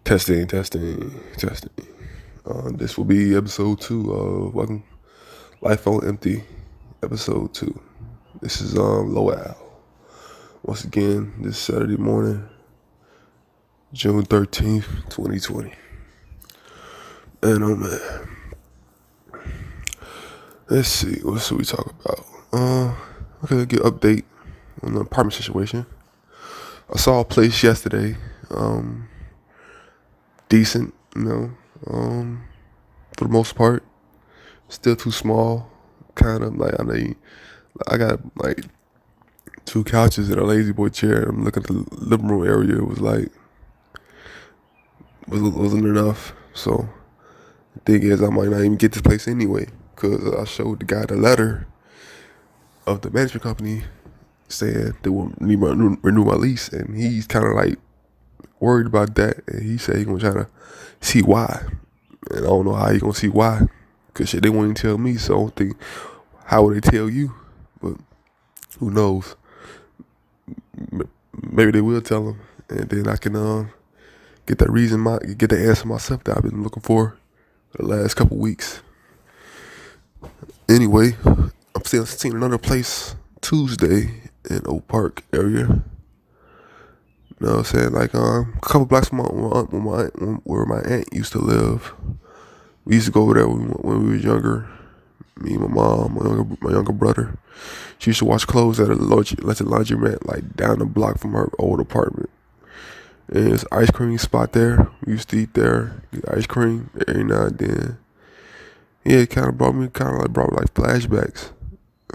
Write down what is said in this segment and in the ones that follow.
Testing, testing, testing. This will be episode 2 of Welcome Life on Empty, episode 2. This is Lowell. Once again, this Saturday morning, June 13th, 2020. And man, let's see, what should we talk about? Okay, get an update on the apartment situation. I saw a place yesterday, decent, for the most part. Still too small, kind of like I got like two couches and a lazy boy chair. I'm looking at the living room area. It was like wasn't enough. So the thing is, I might not even get this place anyway, because I showed the guy the letter of the management company saying they will need my renew my lease, and he's kind of like worried about that, and he said he's gonna try to see why, and I don't know how he gonna see why, cause shit they won't even tell me. So I don't think how would they tell you, but who knows? Maybe they will tell him, and then I can get get the answer myself that I've been looking for the last couple weeks. Anyway, I'm still seeing another place Tuesday in Oak Park area. You know what I'm saying? Like a couple blocks from where my aunt used to live. We used to go over there when we was younger. Me, my mom, my younger brother. She used to wash clothes at a laundromat like down the block from her old apartment. And there's an ice cream spot there. We used to eat there, get ice cream every now and then. Yeah, it kind of brought me flashbacks.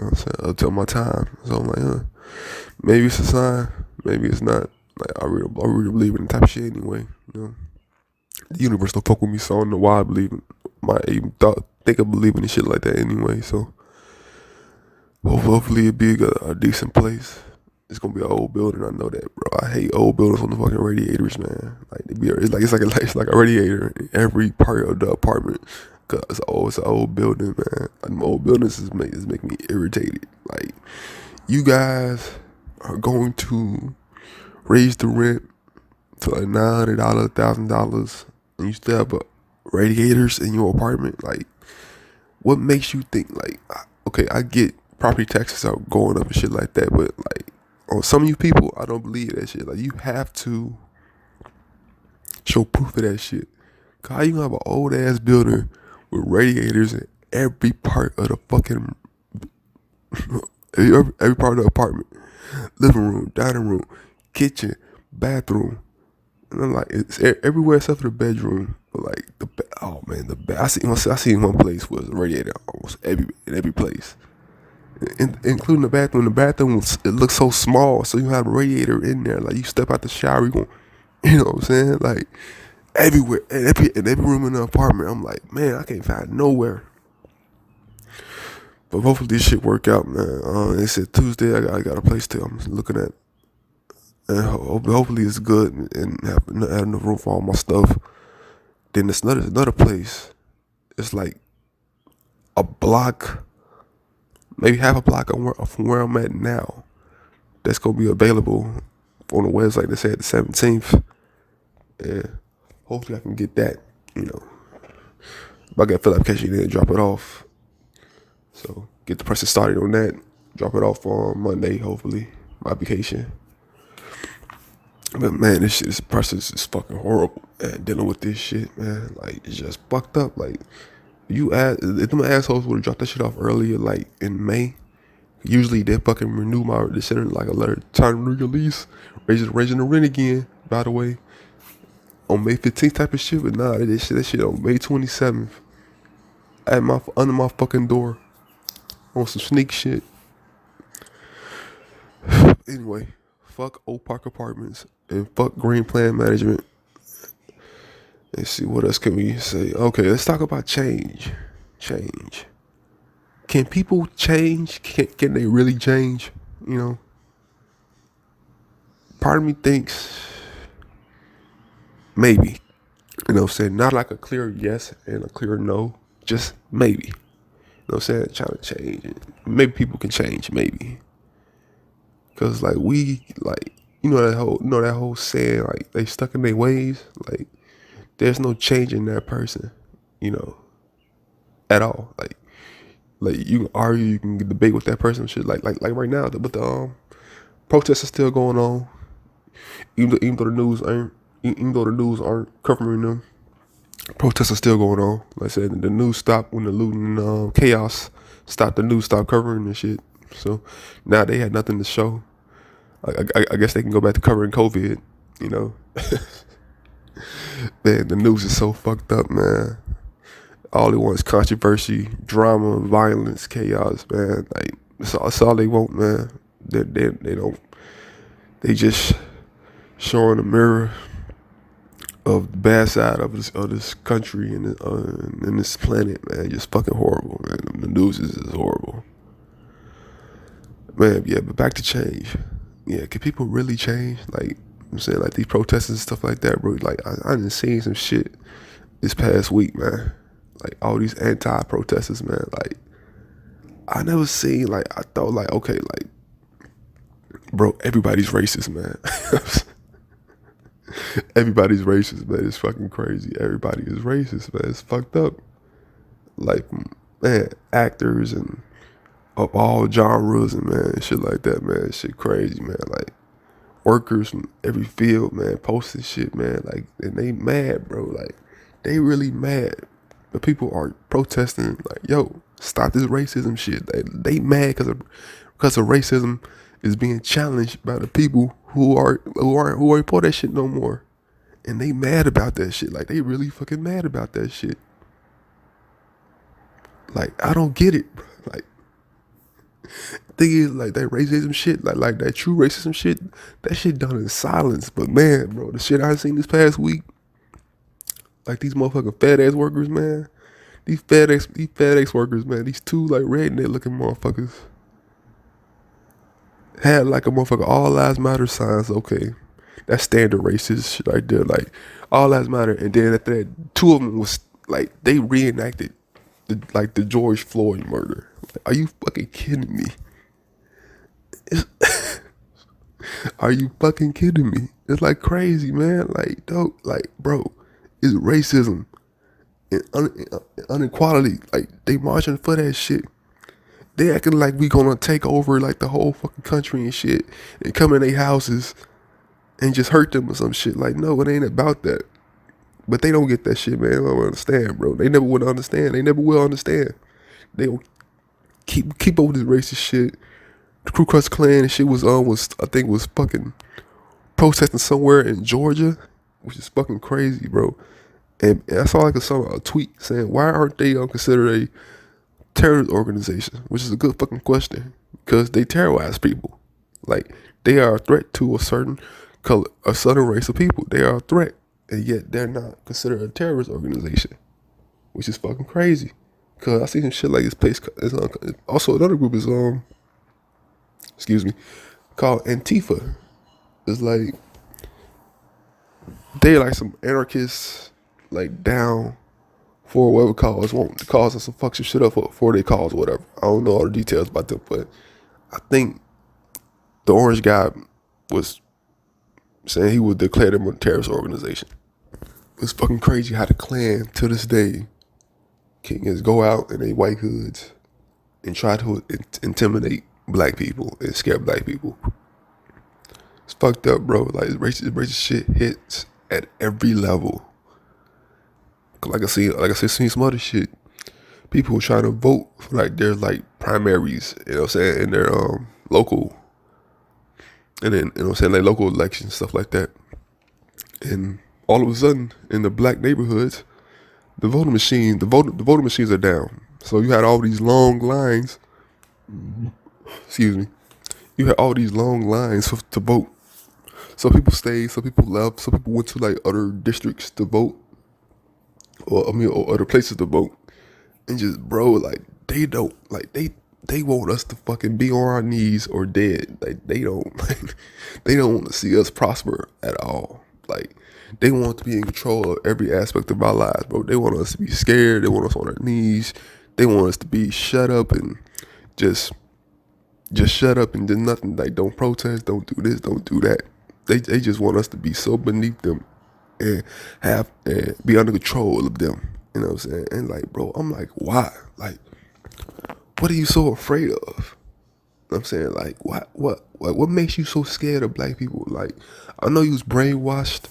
You know what I'm saying? Up till my time. So I'm like, maybe it's a sign, maybe it's not. Like I really believe in the type of shit anyway. You know, the universe don't fuck with me, so I don't know why I believe in. Might even think of believing in shit like that anyway. So hopefully it'll be a decent place. It's gonna be an old building. I know that, bro. I hate old buildings on the fucking radiators, man. Like it's like a radiator in every part of the apartment. Cause it's an old building, man. Like, old buildings is make me irritated. Like, you guys are going to raise the rent to like $900, $1,000, and you still have radiators in your apartment. Like, what makes you think like, okay, I get property taxes are going up and shit like that, but like on some of you people, I don't believe that shit. Like, you have to show proof of that shit. Cause how you gonna have an old ass building with radiators in every part of the fucking every part of the apartment, living room, dining room, kitchen, bathroom, and I'm like, it's everywhere except for the bedroom. But like oh man, I seen one place was a radiator almost in every place, including the bathroom. The bathroom it looks so small, so you have a radiator in there. Like, you step out the shower, you know what I'm saying? Like, everywhere, in every room in the apartment. I'm like, man, I can't find nowhere. But hopefully this shit work out, man. They said Tuesday I got a place I'm looking at, and hopefully it's good and have enough room for all my stuff. Then there's another place. It's like a block, maybe half a block from where I'm at now. That's gonna be available on the website. They said the 17th, and hopefully I can get that. You know, if I get fill application, then drop it off. So get the process started on that. Drop it off on Monday, hopefully, my application. But man, this process is fucking horrible, man. Dealing with this shit, man. Like, it's just fucked up. Like, if them assholes would have dropped that shit off earlier, like in May, usually they fucking renew they send like a letter trying to renew your lease, raising the rent again, by the way, on May 15th type of shit. But nah, that shit on May 27th under my fucking door on some sneak shit. Anyway, fuck Oak Park Apartments and fuck Green Plan Management. Let's see, what else can we say? Okay, let's talk about change. Change. Can people change? Can they really change? You know, part of me thinks maybe. You know what I'm saying? Not like a clear yes and a clear no. Just maybe. You know what I'm saying? Trying to change it. Maybe people can change, maybe. Cause like you know that whole saying, like, they stuck in their ways. Like, there's no change in that person, you know, at all. Like you can argue, you can debate with that person, and shit. Like right now, but the protests are still going on, even though the news aren't, even though the news aren't covering them. Protests are still going on. Like I said, the news stopped when the looting and chaos stopped. The news stopped covering the shit. So now they had nothing to show. I guess they can go back to covering COVID. You know, man, the news is so fucked up, man. All they want is controversy, drama, violence, chaos, man. Like that's all they want, man. They don't. They just showing a mirror of the bad side of this country and this planet, man. Just fucking horrible, man. The news is just horrible, man. Yeah, but back to change. Yeah, can people really change? Like I'm saying, like these protests and stuff like that, bro. Like I done seen some shit this past week, man. Like all these anti-protesters, man. Like I never seen. Like I thought, like okay, like bro, everybody's racist, man. Everybody's racist, man. It's fucking crazy. Everybody is racist, man. It's fucked up. Like, man, actors and of all genres and man, shit like that, man. Shit crazy, man. Like workers from every field, man, posting shit, man. Like, and they mad, bro. Like, they really mad. The people are protesting, like, yo, stop this racism shit. They mad because of racism is being challenged by the people who ain't for that shit no more. And they mad about that shit. Like they really fucking mad about that shit. Like I don't get it, bro. Like thing is like that racism shit, like that true racism shit, that shit done in silence. But man, bro, the shit I seen this past week, like these motherfucking FedEx workers, man. These FedEx workers, man, these two like redneck looking motherfuckers had like a motherfucker all lives matter signs. Okay, that's standard racist shit right there. Like all lives matter, and then after that, two of them was like they reenacted the George Floyd murder. Like, are you fucking kidding me? Are you fucking kidding me? It's like crazy, man. Like, dope. Like, bro, it's racism and inequality. Like, they marching for that shit. They acting like we gonna take over like the whole fucking country and shit and come in their houses and just hurt them or some shit. Like, no, it ain't about that. But they don't get that shit, man. They don't understand, bro. They never would understand. They never will understand. They don't keep over this racist shit. The Ku Klux Klan and shit was I think was fucking protesting somewhere in Georgia, which is fucking crazy, bro. And I saw like a tweet saying, why aren't they considered a terrorist organization? Which is a good fucking question, because they terrorize people. Like they are a threat to a certain color, a certain race of people. They are a threat, and yet they're not considered a terrorist organization, which is fucking crazy. Cause I see some shit like this place. Also another group is called Antifa. It's like they like some anarchists, like down for whatever cause, want cause us some fuck some shit up for their cause or whatever. I don't know all the details about them, but I think the orange guy was saying he would declare them a terrorist organization. It's fucking crazy how the Klan to this day can just go out in their white hoods and try to intimidate black people and scare black people. It's fucked up, bro. Like racist shit hits at every level. Like I said, seen some other shit. People trying to vote for like their like primaries, you know what I'm saying, in their local, and then you know what I'm saying, like local elections, stuff like that. And all of a sudden, in the black neighborhoods, the voting machines are down. So you had all these long lines. Excuse me. You had all these long lines to vote. Some people stayed, some people left, some people went to like other districts to vote, or other places to vote, and just bro, like they don't like they want us to fucking be on our knees or dead. Like they don't they don't want to see us prosper at all. Like they want to be in control of every aspect of our lives, bro. They want us to be scared. They want us on our knees. They want us to be shut up and just shut up and do nothing. Like don't protest, don't do this, don't do that. They just want us to be so beneath them and have and be under control of them. You know what I'm saying? And like, bro, I'm like, why? Like, what are you so afraid of? You know what I'm saying? Like, what makes you so scared of black people? Like, I know you was brainwashed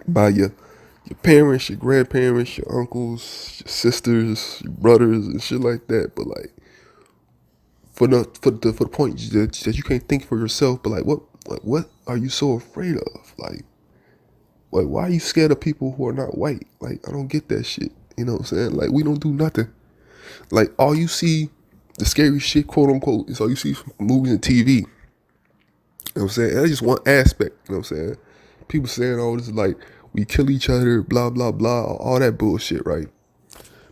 by your parents, your grandparents, your uncles, your sisters, your brothers, and shit like that. But like, for the point that you can't think for yourself. But like, what are you so afraid of? Like, why are you scared of people who are not white? Like, I don't get that shit. You know what I'm saying? Like, we don't do nothing. Like, all you see, the scary shit, quote unquote, is all you see from movies and TV. You know what I'm saying? And that's just one aspect. You know what I'm saying? People saying, oh, this is like, we kill each other, blah, blah, blah, all that bullshit, right?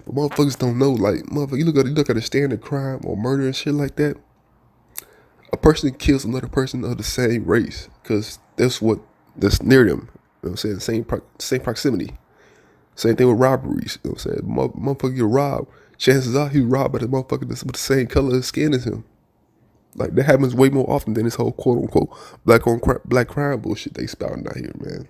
But motherfuckers don't know, like, motherfucker, you look at a standard crime or murder and shit like that. A person kills another person of the same race because that's near them. You know what I'm saying? Same proximity. Same thing with robberies. You know what I'm saying? Motherfucker get robbed. Chances are he robbed by the motherfucker that's with the same color of skin as him. Like, that happens way more often than this whole quote unquote black crime bullshit they spouting out here, man.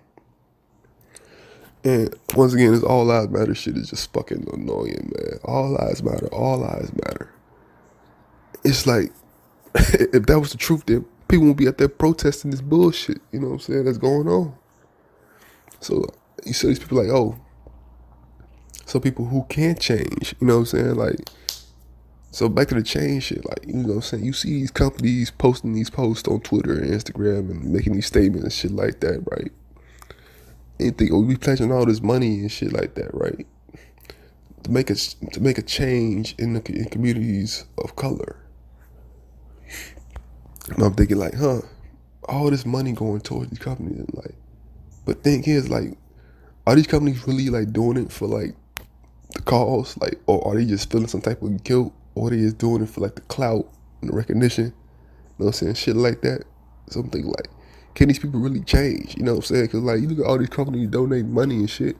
And once again, this all lives matter shit is just fucking annoying, man. All lives matter. All lives matter. It's like, if that was the truth, then people won't be out there protesting this bullshit. You know what I'm saying? That's going on. So you see these people like, oh, some people who can't change. You know what I'm saying? Like, so back to the change shit. Like, you know what I'm saying? You see these companies posting these posts on Twitter and Instagram and making these statements and shit like that, right? And you think, oh, we pledging all this money and shit like that, right? To make a change in communities of color. And I'm thinking like, all this money going towards these companies, and like, but thing is, like, are these companies really like doing it for like the cause, like, or are they just feeling some type of guilt, or they just doing it for like the clout and the recognition? You know what I'm saying? Shit like that. Something like, can these people really change? You know what I'm saying? Because like, you look at all these companies donating money and shit.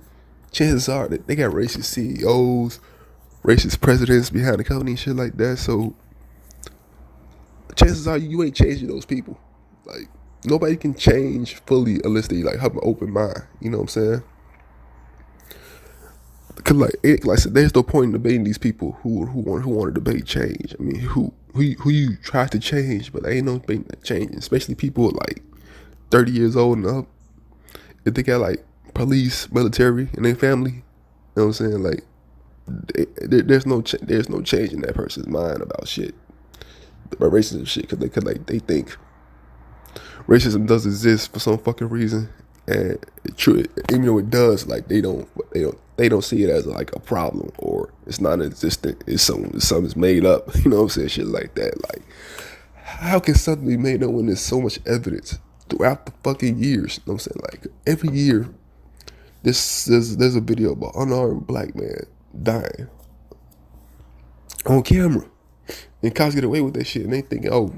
Chances are that they got racist CEOs, racist presidents behind the company and shit like that. So chances are you ain't changing those people. Like, nobody can change fully unless they like have an open mind. You know what I'm saying? Cause like I said, there's no point in debating these people who want to debate change. I mean, who you try to change, but there ain't no debating that change. Especially people like 30 years old and up. If they got like police, military in their family, you know what I'm saying? Like, there's no change in that person's mind about shit, about racism shit, because they think racism does exist for some fucking reason, and even though it does, like, they don't see it as like a problem, or it's non-existent. It's something's made up. You know what I'm saying? Shit like that. Like, how can something be made up when there's so much evidence throughout the fucking years? You know what I'm saying? Like, every year, there's a video about unarmed black man dying on camera, and cops get away with that shit, and they think, oh.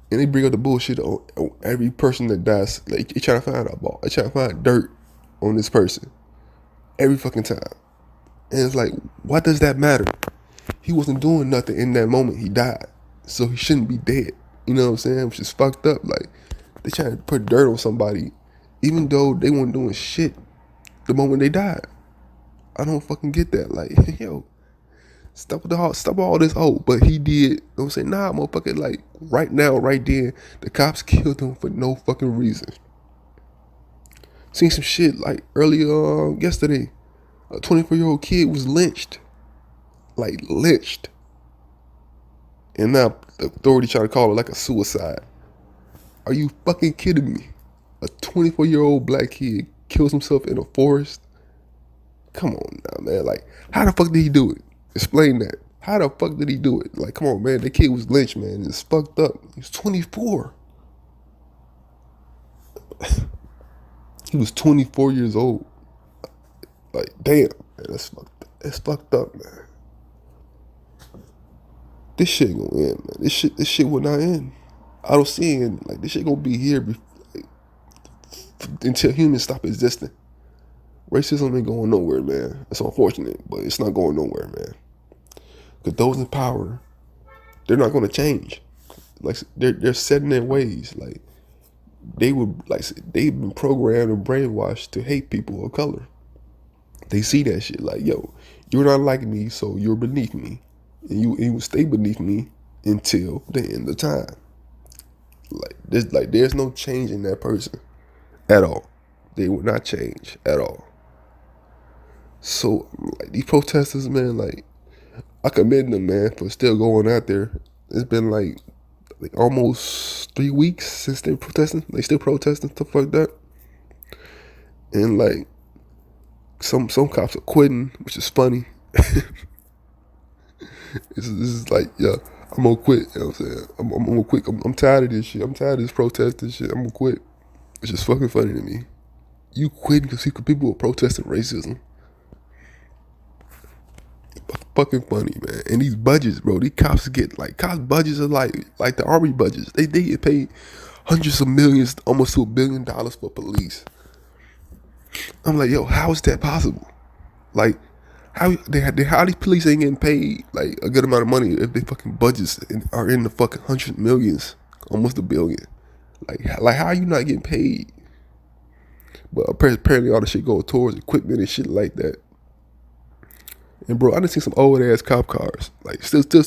And they bring up the bullshit on every person that dies. Like, they trying to find dirt on this person every fucking time. And it's like, what does that matter? He wasn't doing nothing in that moment. He died, so he shouldn't be dead. You know what I'm saying? Which is fucked up. Like, they trying to put dirt on somebody, even though they weren't doing shit the moment they died. I don't fucking get that. Like, yo. Stop all this. Oh, but he did. You know what I'm saying? Nah, motherfucker. Like, right now, right there, the cops killed him for no fucking reason. Seen some shit like earlier yesterday. A 24-year-old kid was lynched. Like, lynched. And now the authority trying to call it like a suicide. Are you fucking kidding me? A 24-year-old black kid kills himself in a forest? Come on now, man. Like, how the fuck did he do it? Explain that. How the fuck did he do it? Like, come on, man. The kid was lynched, man. It's fucked up. He was 24. He was 24 years old. Like, damn, man. That's fucked up. It's fucked up, man. This shit gonna end, man. This shit will not end. I don't see it. Like, this shit gonna be here until humans stop existing. Racism ain't going nowhere, man. It's unfortunate, but it's not going nowhere, man. Because those in power, they're not going to change. Like, they're set in their ways. Like, they've been programmed and brainwashed to hate people of color. They see that shit like, yo, you're not like me, so you're beneath me, and you will stay beneath me until the end of time. There's no change in that person at all. They will not change at all. So like these protesters, man, like I commend them, man, for still going out there. It's been like almost 3 weeks since they're protesting. They still protesting stuff like that, and like some cops are quitting, which is funny. This is like, yeah, I'm gonna quit. You know what I'm saying? I'm gonna quit. I'm tired of this shit. I'm tired of this protesting shit. I'm gonna quit. It's just fucking funny to me. You quitting because people were protesting racism. Fucking funny, man. And these budgets, bro. These cops budgets are like the army budgets. They get paid hundreds of millions, almost to $1 billion for police. I'm like, yo, how is that possible? Like, how these police ain't getting paid like a good amount of money if they fucking budgets are in the fucking hundreds of millions, almost $1 billion. Like how are you not getting paid? But apparently all the shit goes towards equipment and shit like that. And bro, I done seen some old ass cop cars. Like still to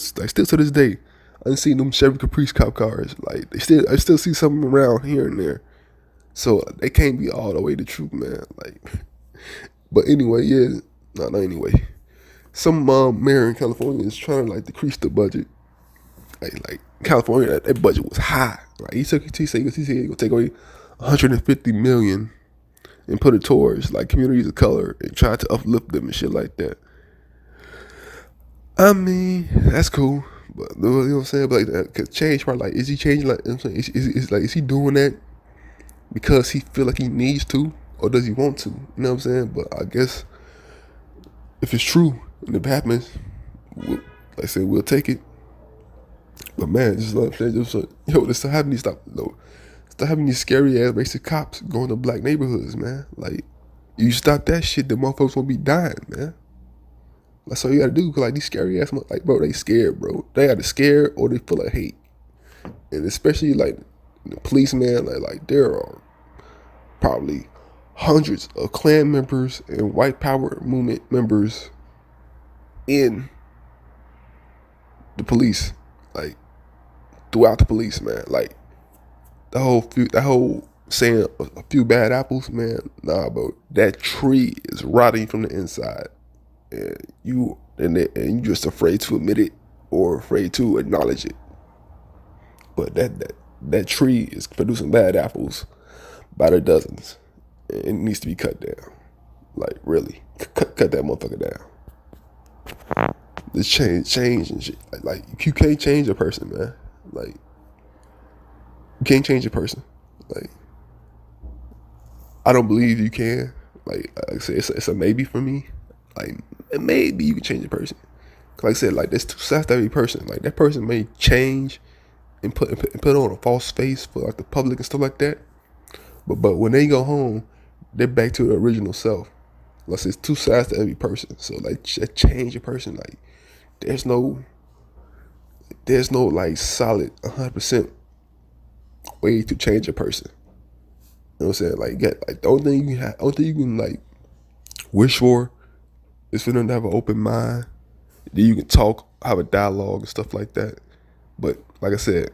this day, I done seen them Chevy Caprice cop cars. Like I still see some around here and there. So they can't be all the way the truth, man. Like, but anyway, yeah, not anyway. Some mayor in California is trying to like decrease the budget. Like California, that budget was high. Like he said he gonna take away 150 million and put it towards like communities of color and try to uplift them and shit like that. I mean, that's cool, but you know what I'm saying. But like, cause change part, like, is he changing? Like, I'm saying, is he doing that because he feel like he needs to, or does he want to? You know what I'm saying? But I guess if it's true and it happens, like I said, we'll take it. But man, just like let's start having these scary ass racist cops going to black neighborhoods, man. Like, you stop that shit, the motherfuckers won't be dying, man. That's all you gotta do. Cause like these scary ass, like bro, they scared, bro. They either scared or they full of hate, and especially like the policeman, like there are probably hundreds of Klan members and white power movement members in the police, like throughout the police, man. Like that whole saying a few bad apples, man. Nah, bro, that tree is rotting from the inside. And you just afraid to admit it or afraid to acknowledge it. But that tree is producing bad apples by the dozens. And it needs to be cut down. Like really, cut that motherfucker down. This change and shit. Like you can't change a person, man. Like you can't change a person. Like I don't believe you can. Like I said, it's a maybe for me. Like maybe you can change a person. Like I said, like there's two sides to every person. Like that person may change and put on a false face for like the public and stuff like that. But when they go home, they're back to the original self. Like there's two sides to every person. So like change a person. Like there's no like solid 100% way to change a person. You know what I'm saying? Like the only thing you can like wish for is for them to have an open mind. Then you can talk, have a dialogue and stuff like that. But like I said,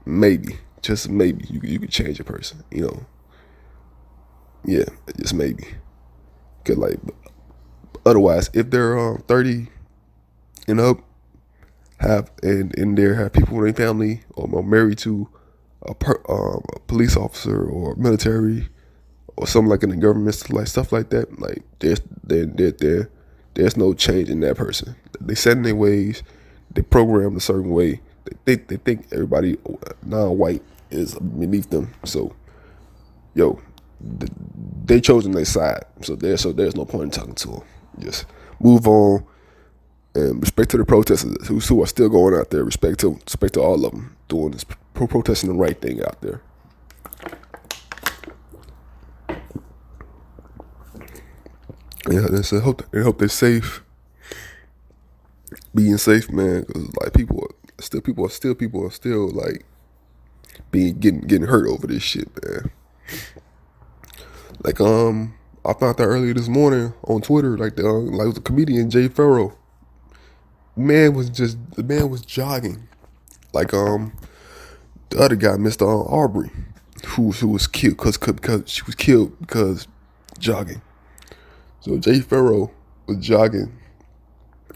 maybe, just maybe, you can change a person. You know, yeah, just maybe. Cause like, otherwise, if they're 30 and up, have people in their family or married to a police officer or military or something like in the government, like stuff like that, like there's no change in that person. They set in their ways, they programmed a certain way. They think everybody non-white is beneath them. So, yo, they chosen their side. So there's no point in talking to them. Just move on and respect to the protesters who are still going out there. Respect to all of them doing this protesting the right thing out there. Yeah, I hope they're safe, being safe, man. Cause like people are still like getting hurt over this shit, man. Like I found out earlier this morning on Twitter, like the comedian Jay Farrow. The man was jogging. Like the other guy, Mr. Aubrey, who was killed because she was killed because jogging. So Jay Farrow was jogging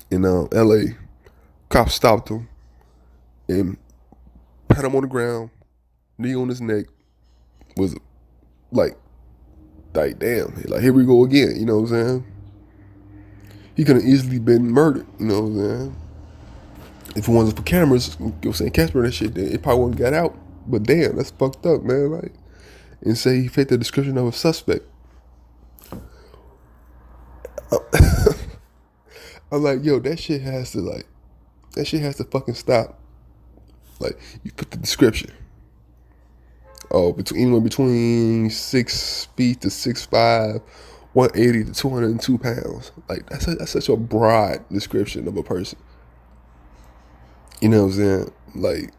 in L.A. Cops stopped him and pat him on the ground, knee on his neck. Was like damn, like here we go again. You know what I'm saying? He could have easily been murdered. You know what I'm saying? If it wasn't for cameras, you know what I'm saying, Casper and shit, then it probably wouldn't got out. But damn, that's fucked up, man. Like, and say he fit the description of a suspect. I'm like, yo, that shit has to fucking stop. Like, you put the description. Oh, anywhere between 6 feet to 6'5", 180 to 202 pounds. Like, that's such a broad description of a person. You know what I'm saying? Like,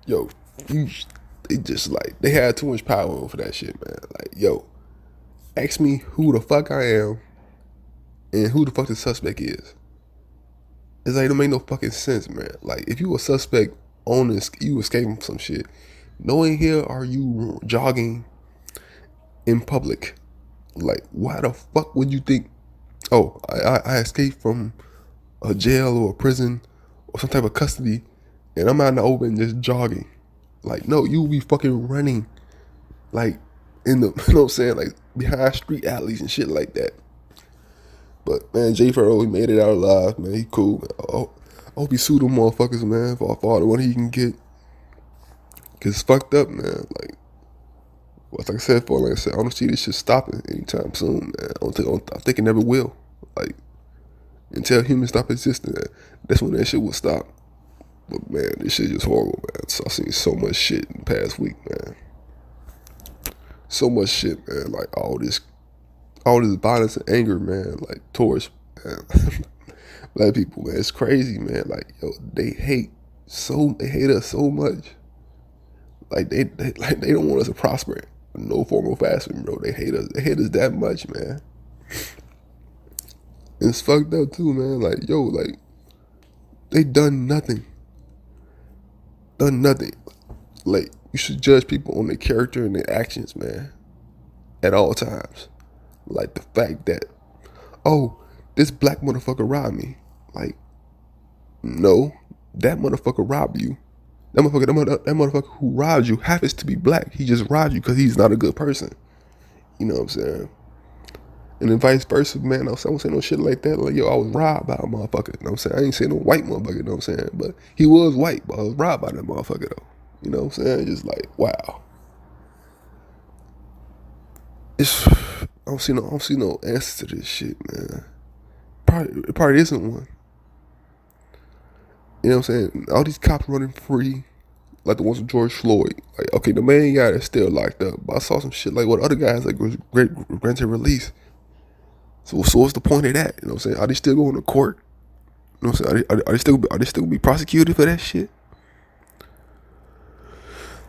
yo, they had too much power over that shit, man. Like, yo, ask me who the fuck I am and who the fuck the suspect is. It's like, it don't make no fucking sense, man. Like, if you a suspect on this, you escaping some shit. Knowing here are you jogging in public. Like, why the fuck would you think, oh, I escaped from a jail or a prison or some type of custody and I'm out in the open just jogging. Like, no, you be fucking running. Like, in the, you know what I'm saying? Like, behind street alleys and shit like that. But, man, Jay Farrow, he made it out alive, man. He cool. I hope he sued them motherfuckers, man, for all the money he can get. Cause it's fucked up, man. Like I said, I don't see this shit stopping anytime soon, man. I think it never will. Like, until humans stop existing, that's when that shit will stop. But man, this shit is horrible, man. So I seen so much shit in the past week, man. So much shit, man. Like all this violence and anger, man. Like towards black people, man. It's crazy, man. Like, yo, they hate us so much. Like they don't want us to prosper in no form or fashion, bro. They hate us. They hate us that much, man. And it's fucked up too, man. Like, yo, like they done nothing. Like, you should judge people on their character and their actions, man. At all times. Like the fact that, oh, this black motherfucker robbed me. Like, no, that motherfucker robbed you. That motherfucker who robbed you happens to be black. He just robbed you because he's not a good person. You know what I'm saying? And then vice versa, man. I don't say no shit like that. Like, yo, I was robbed by a motherfucker. You know what I'm saying? I ain't saying no white motherfucker, you know what I'm saying? But he was white, but I was robbed by that motherfucker, though. You know what I'm saying? Just like, wow. I don't see no answer to this shit, man. It probably isn't one. You know what I'm saying? All these cops running free, like the ones with George Floyd. Like, okay, the main guy is still locked up, but I saw some shit like what other guys like was granted release. So what's the point of that? You know what I'm saying? Are they still going to court? You know what I'm saying? Are they still gonna be prosecuted for that shit?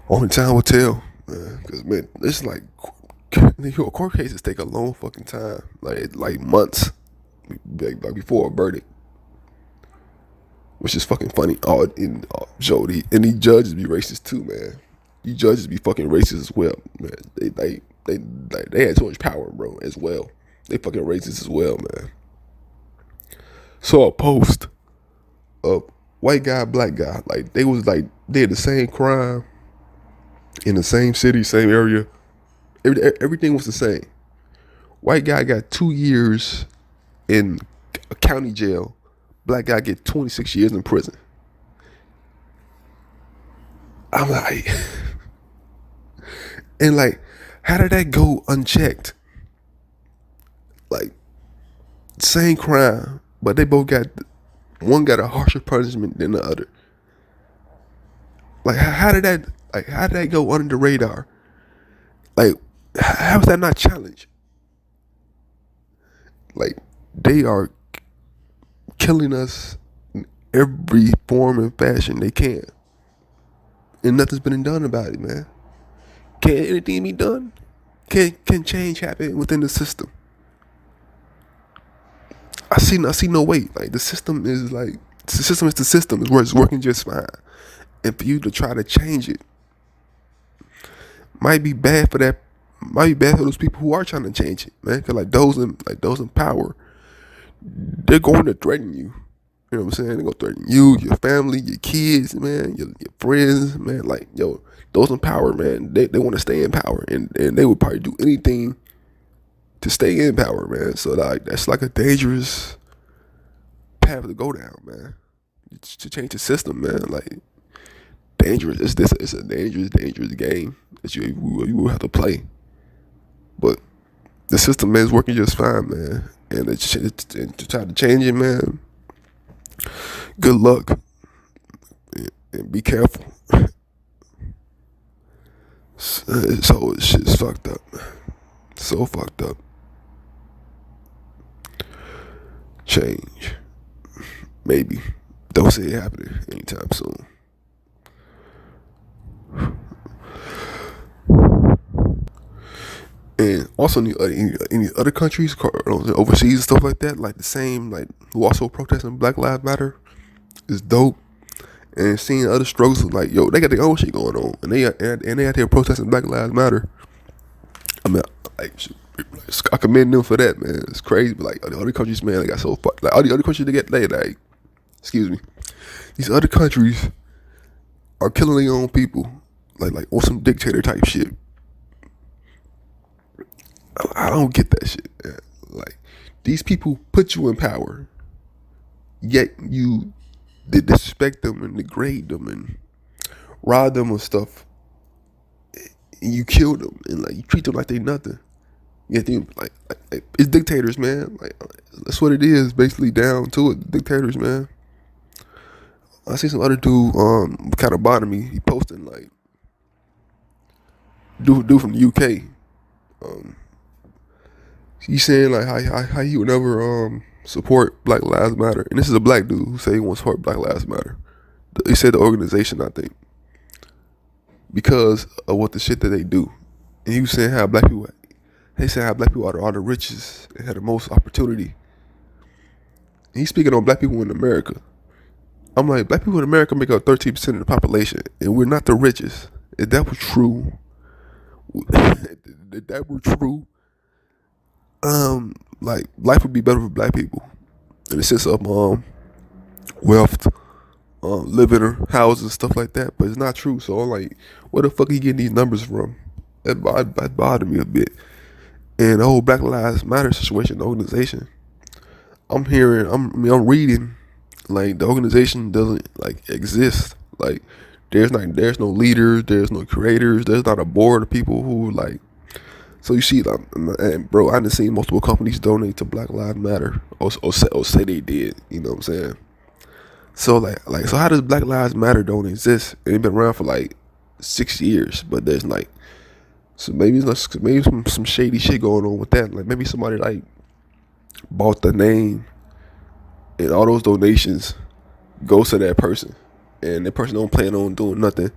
Only time will tell, man. Cause man, it's like court cases take a long fucking time, like months, like before a verdict. Which is fucking funny. Jody and these judges be racist too, man. These judges be fucking racist as well, man. They had too much power, bro, as well. They fucking racist as well, man. Saw a post of white guy, black guy. Like they had the same crime in the same city, same area. Everything was the same. White guy got 2 years in a county jail. Black guy get 26 years in prison. I'm like, and like, how did that go unchecked? Like, same crime, but they both one got a harsher punishment than the other. Like, how did that go under the radar? Like, how is that not challenged? Like, they are killing us in every form and fashion they can. and nothing's been done about it, man. Can anything be done? Can change happen within the system? I see no way. Like the system is the system is where it's working just fine, and for you to try to change it might be bad for that. Might be bad for those people who are trying to change it, man. Cause those in power, they're going to threaten you. You know what I'm saying? They're gonna threaten you, your family, your kids, man, your friends, man. Like, yo, those in power, man, they want to stay in power, and they would probably do anything to stay in power, man. So like that's like a dangerous path to go down, man. To change the system, man. Like dangerous. It's a dangerous game that you will have to play. But the system, man, is working just fine, man. And to try to change it, man, good luck and be careful. So shit's fucked up. So fucked up. Change. Maybe. Don't see it happening anytime soon. And also any other countries, overseas and stuff like that, like the same, like who also protesting Black Lives Matter is dope. And seeing other struggles, like yo, they got their own shit going on, and they out there protesting Black Lives Matter. I mean, like I commend them for that, man. It's crazy, but like the other countries, man, they got so fucked. Like all the other countries, they get like, excuse me, these other countries are killing their own people, like on some dictator type shit. I don't get that shit, man. Like these people put you in power, yet you disrespect them and degrade them and rob them of stuff, and you kill them and like you treat them like they nothing. Yet they like it's dictators, man. Like that's what it is, basically down to it. Dictators, man. I see some other dude kind of bothering me. He posting like dude from the UK. He's saying like how he would never support Black Lives Matter, and this is a black dude who say he wants to support Black Lives Matter. He said the organization, I think, because of what the shit that they do, and he was saying how black people, they say how black people are the richest and have the most opportunity. And he's speaking on black people in America. I'm like, black people in America make up 13% of the population, and we're not the richest. If that was true, like life would be better for black people in the sense of wealth, living in houses and stuff like that. But it's not true. So I'm like, where the fuck are you getting these numbers from? That bothered me a bit. And the whole Black Lives Matter situation, the organization, I'm reading like the organization doesn't like exist. Like there's no leaders, there's no creators, there's not a board of people who like. So you see, like, and bro, I done seen multiple companies donate to Black Lives Matter or say they did. You know what I'm saying? So like so how does Black Lives Matter don't exist? And it's been around for like 6 years, but there's like, so maybe some shady shit going on with that. Like maybe somebody like bought the name, and all those donations goes to that person, and that person don't plan on doing nothing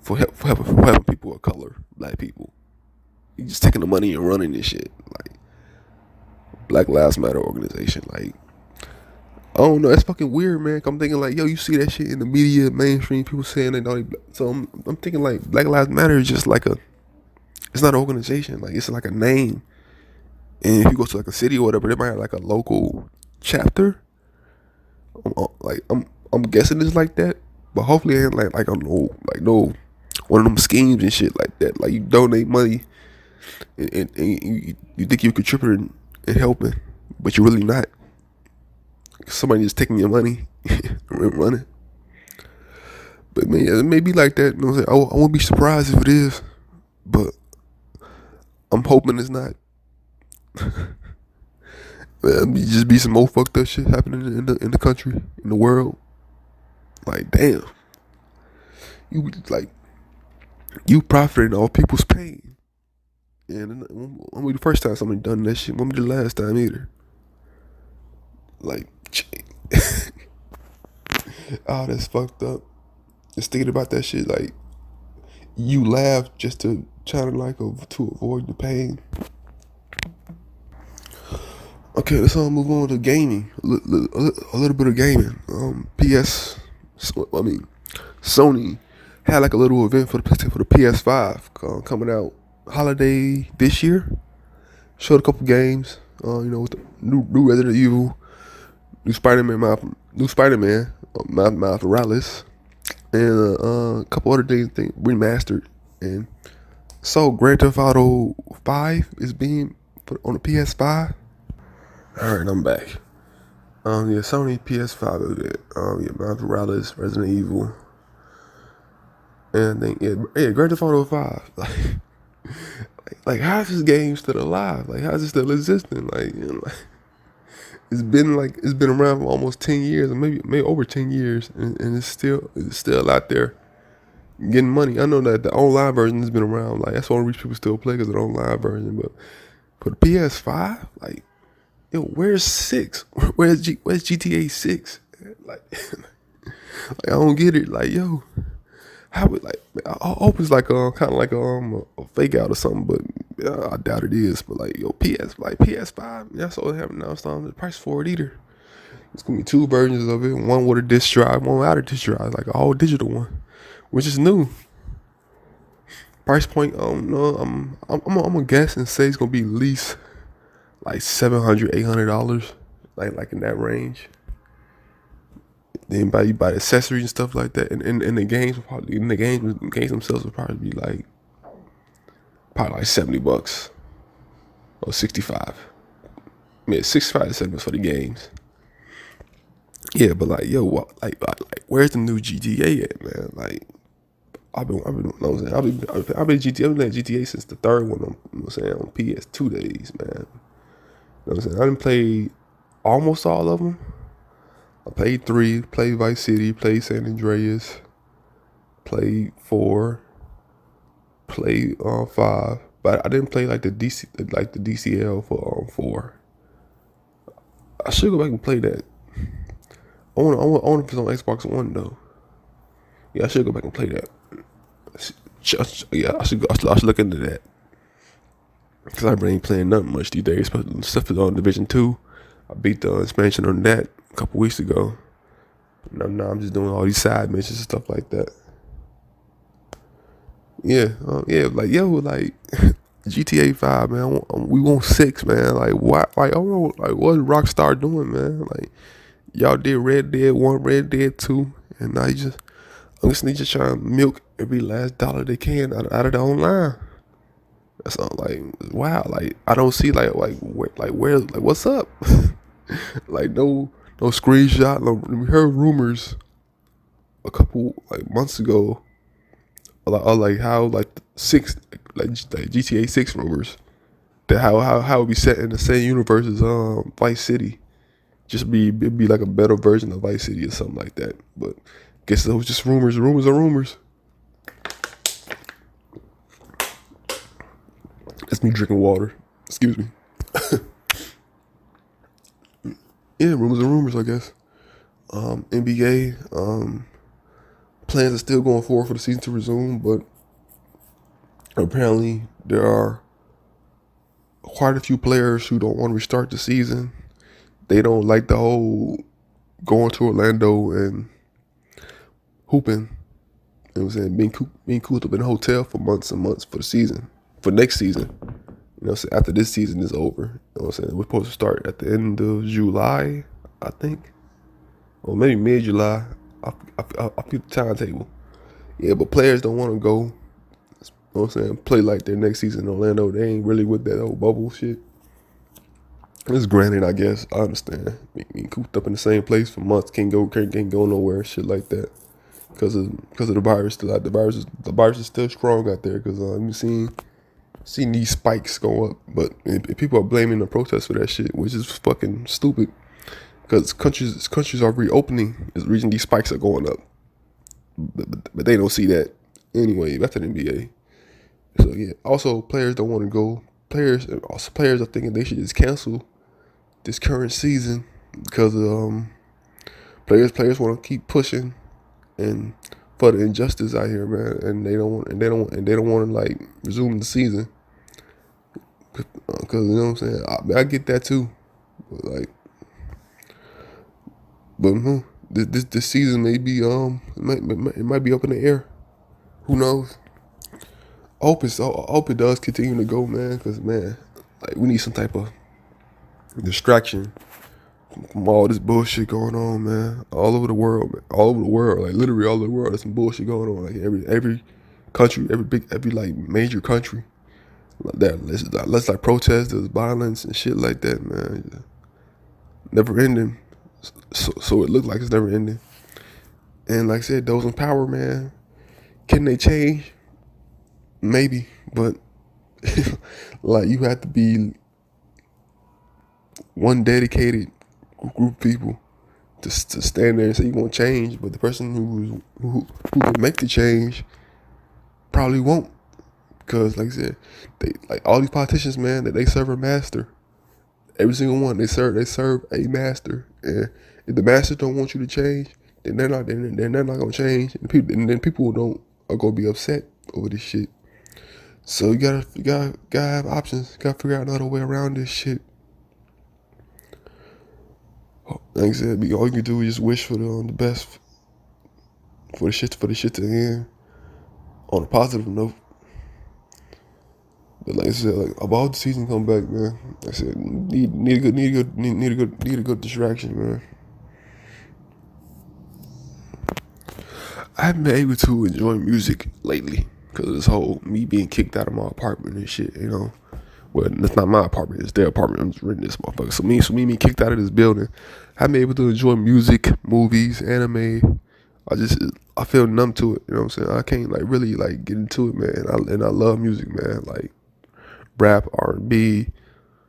for helping people of color, black people. You just taking the money and running this shit. Like Black Lives Matter organization. Like I don't know. It's fucking weird, man. I'm thinking like, yo, you see that shit in the media, mainstream people saying they don't. So I'm thinking like Black Lives Matter is just like it's not an organization. Like it's like a name. And if you go to like a city or whatever, they might have like a local chapter. I'm guessing it's like that, but hopefully it ain't like no one of them schemes and shit like that. Like you donate money and you think you're contributing and helping, but you're really not. Somebody just taking your money and running. But man, it may be like that. You know what I'm saying? I won't be surprised if it is, but I'm hoping it's not. Man, just be some more fucked up shit happening in the country, in the world. Like damn, you profiting off people's pain. And it won't be the first time somebody done that shit. Won't be the last time either. Like, oh, that's fucked up. Just thinking about that shit, like you laugh just to try to to avoid the pain. Okay, let's move on to gaming. A little bit of gaming. Sony had like a little event for the PS5 coming out holiday this year. Showed a couple games. With the new Resident Evil, new Spider Man, Miles Morales, and a couple other things remastered. And so Grand Theft Auto 5 is being put on the PS5. All right, I'm back. Sony PS5 event. Miles Morales, Resident Evil, and then Grand Theft Auto 5. Like how is this game still alive? Like how is it still existing? It's been around for almost 10 years, or maybe over 10 years, and it's still out there getting money. I know that the online version has been around. Like that's the only reason people still play because of the online version. But for the PS5, like yo, where's 6? Where's GTA 6? Like, I don't get it. Like yo, how would I hope it's like kind of like a fake out or something, but I doubt it is. But like yo, PS5, that's all they have now. The price for it either. It's gonna be two versions of it. One with a disc drive, one without a disc drive, like a whole digital one, which is new. Price point, I don't know. I'm gonna guess and say it's gonna be at least like $700, $800, like in that range. Then you buy the accessories and stuff like that, and the games games themselves will probably be probably like $70 or 65. I mean, 65 to 70 for the games. Yeah, but like yo, where's the new GTA at, man? Like I've been, you know what I'm saying? I've been GTA since the third one. On PS2 days, man. You know what I'm saying? I done played almost all of them. I played 3, played Vice City, played San Andreas, played 4, played 5, but I didn't play like the DCL for 4. I should go back and play that. I want to put on Xbox One though. Yeah, I should go back and play that. Yeah, I should look into that. Cause I ain't playing nothing much these days. But stuff is on Division 2. I beat the expansion on that a couple weeks ago. Now I'm just doing all these side missions and stuff like that. Yeah, like GTA 5, man. We want 6, man. Like what? Like I don't know. Like what is Rockstar doing, man? Like y'all did Red Dead 1, Red Dead 2, and now I'm just trying to milk every last dollar they can out of the online. That's all. Like wow. Like I don't see where what's up? Like no screenshot. No, we heard rumors a couple months ago. Like how like GTA 6 rumors that how it be set in the same universe as Vice City. It'd be like a better version of Vice City or something like that. But guess it was just rumors. Rumors are rumors. That's me drinking water. Excuse me. Yeah, rumors are rumors, I guess. NBA plans are still going forward for the season to resume, but apparently there are quite a few players who don't want to restart the season. They don't like the whole going to Orlando and hooping. You know what I'm saying? Being cooped up in a hotel for months and months for the season. For next season. You know, so after this season is over. You know what I'm saying? We're supposed to start at the end of July, I think. Or maybe mid-July. I'll keep the timetable. Yeah, but players don't want to go. You know what I'm saying? Play like their next season in Orlando. They ain't really with that old bubble shit. It's granted, I guess. I understand. Being cooped up in the same place for months, can't go nowhere, shit like that. Because of the virus still out. The virus is still strong out there. Because you've seen these spikes go up, but people are blaming the protests for that shit, which is fucking stupid. Because countries are reopening, is the reason these spikes are going up. But they don't see that anyway. That's an NBA. So yeah. Also, players don't want to go. Players are thinking they should just cancel this current season because players want to keep pushing and for the injustice out here, man, and they don't want to like resume the season, cause you know what I'm saying. I get that too, but like, this season may be it might be up in the air. Who knows? I hope it does continue to go, man, cause man, like we need some type of distraction from all this bullshit going on, man, all over the world, man, all over the world, like literally all over the world. There's some bullshit going on, like every country, every like major country. Like that. Let's like protest, there's violence and shit like that, man. Never ending. So it looked like it's never ending. And like I said, those in power, man, can they change? Maybe, but like you have to be one dedicated group of people to stand there and say you want change. But the person who can make the change probably won't, because like I said, they like all these politicians, man, that they serve a master. Every single one, they serve a master, and if the master don't want you to change, then they're not gonna change, and then people don't are gonna be upset over this shit. So you gotta have options. You gotta figure out another way around this shit. Like I said, all you can do is just wish for the best for the shit to end on a positive note. But like I said, like about the season come back, man. Like I said, need a good distraction, man. I haven't been able to enjoy music lately because of this whole me being kicked out of my apartment and shit. You know, well, that's not my apartment; it's their apartment. I'm just renting this motherfucker. So me being kicked out of this building, I haven't been able to enjoy music, movies, anime. I feel numb to it. You know what I'm saying? I can't like really like get into it, man. And I love music, man. Like rap, R&B,